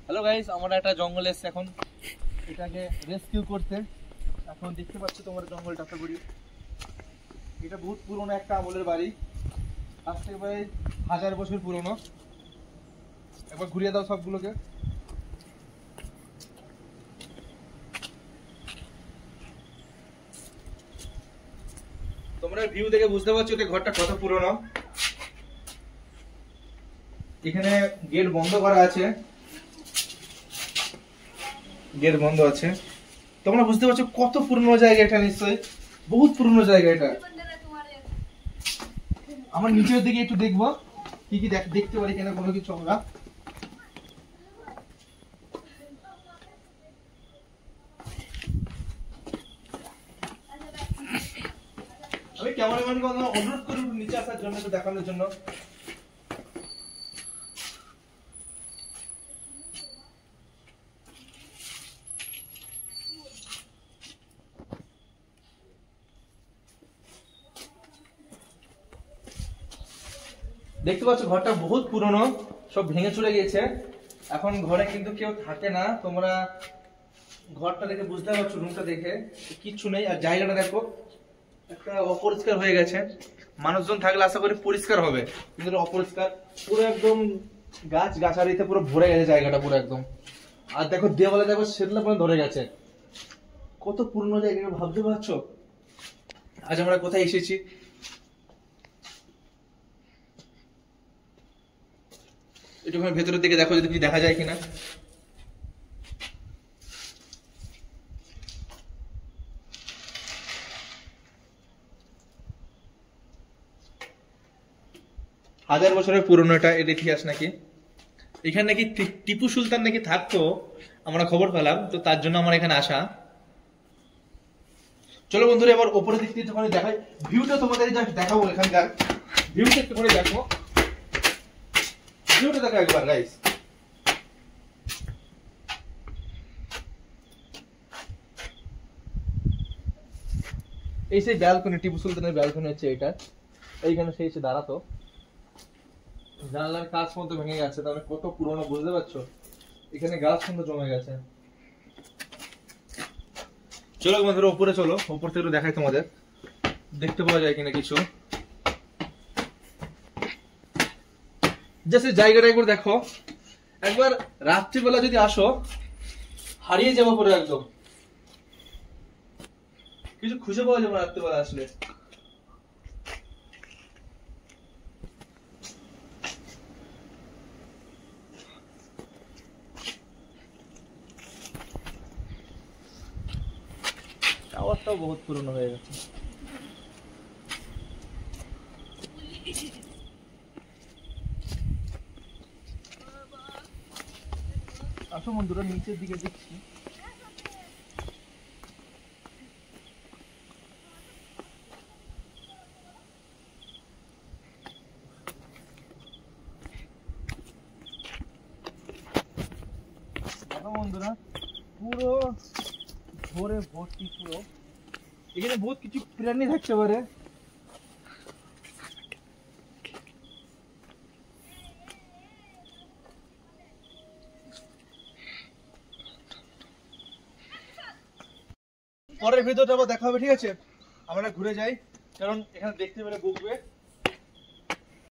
Hello guys, আমরা একটা জঙ্গলে এসেছি এখন এটাকে রেস্কিউ করতে। এখন দেখতে পাচ্ছ তোমার জঙ্গলটা আশা করি এটা বহুত পুরনো একটা আমলের বাড়ি, আজ থেকে প্রায় 1000 বছর পুরনো। একবার ঘুরিয়ে দাও সবগুলোকে। তোমরা ভিউ দেখে বুঝতে পারছো যে ঘরটা কত পুরনো। এখানে গেট বন্ধ করা আছে, গেট বন্ধ আছে। তোমরা বুঝতে পারছো কত পুরনো জায়গা এটা, নিশ্চয়ই বহুত পুরনো জায়গা এটা। আমার নিচের দিকে একটু দেখবো কি কি দেখতে পারি কিনা কোনো কিছু আমরা। আমি ক্যামেরাম্যানকে অনুরোধ করি নিচে আসার জন্য, একটু দেখানোর জন্য। দেখতে পাচ্ছ ঘরটা বহুত পুরনো, সব ভেঙে চলে গিয়েছে। এখন ঘরে কিন্তু কেউ থাকে না। তোমরা ঘরটা দেখে বুঝতে পারছো, রুমটা দেখে কিচ্ছু নেই। আর জায়গাটা দেখো একটা অপরিষ্কার হয়ে গেছে। মানুষজন থাকলে আশা করি পরিষ্কার হবে, কিন্তু অপরিষ্কার পুরো একদম গাছ গাছালিতে পুরো ভরে গেছে জায়গাটা পুরো একদম। আর দেখো দেওয়ালে দেখো সেগুলো পুরো ধরে গেছে। কত পুরনো জায়গা ভাবতে পারছো আজ আমরা কোথায় এসেছি। একটুখানি ভেতরের দিকে দেখো যদি কিছু দেখা যায় কিনা। হাজার বছরের পুরনো এটা, এর ইতিহাস নাকি। এখানে নাকি টিপু সুলতান নাকি থাকতো, আমরা খবর পেলাম, তো তার জন্য আমার এখানে আসা। চলো বন্ধুরা এবার উপরের দিক থেকে যখন দেখাই ভিউটা তোমাদের জাস্ট দেখাবো। এখানকার ভিউটা একটু করে দেখো, ভিউটা দেখো একবার গাইস। এই সেই ব্যালকনি, টিপু সুলতানের ব্যালকনি হচ্ছে এটা। এইখানে সেই এসে দাঁড়াতো। জানলার কাঁচ মতো ভেঙে গেছে, তাহলে কত পুরনো বুঝতে পারছো। এখানে গাছ কিন্তু জমে গেছে। চলো বন্ধুরা উপরে চলো, উপর থেকে দেখাই তোমাদের, দেখতে পাওয়া যায় কিনা কিছু। জাস্ট জায়গাটা একবার দেখো। একবার রাত্রিবেলা যদি আসো হারিয়ে যাবো পুরো একদম, কিছু খুঁজে পাওয়া যাবে রাত্রিবেলা আসলে। টাওয়ারটাও বহুত পুরনো হয়ে গেছে। আসো বন্ধুরা নিচের দিকে দেখছি। বন্ধুরা পুরো ভরে ভর্তি পুরো। এখানে বহুত কিছু প্রাণী থাকতে পারে। পরের ভিডিওটা আবার দেখা হবে, ঠিক আছে? আমরা ঘুরে যাই, কারণ এখানে দেখতে পেলে বুকবে।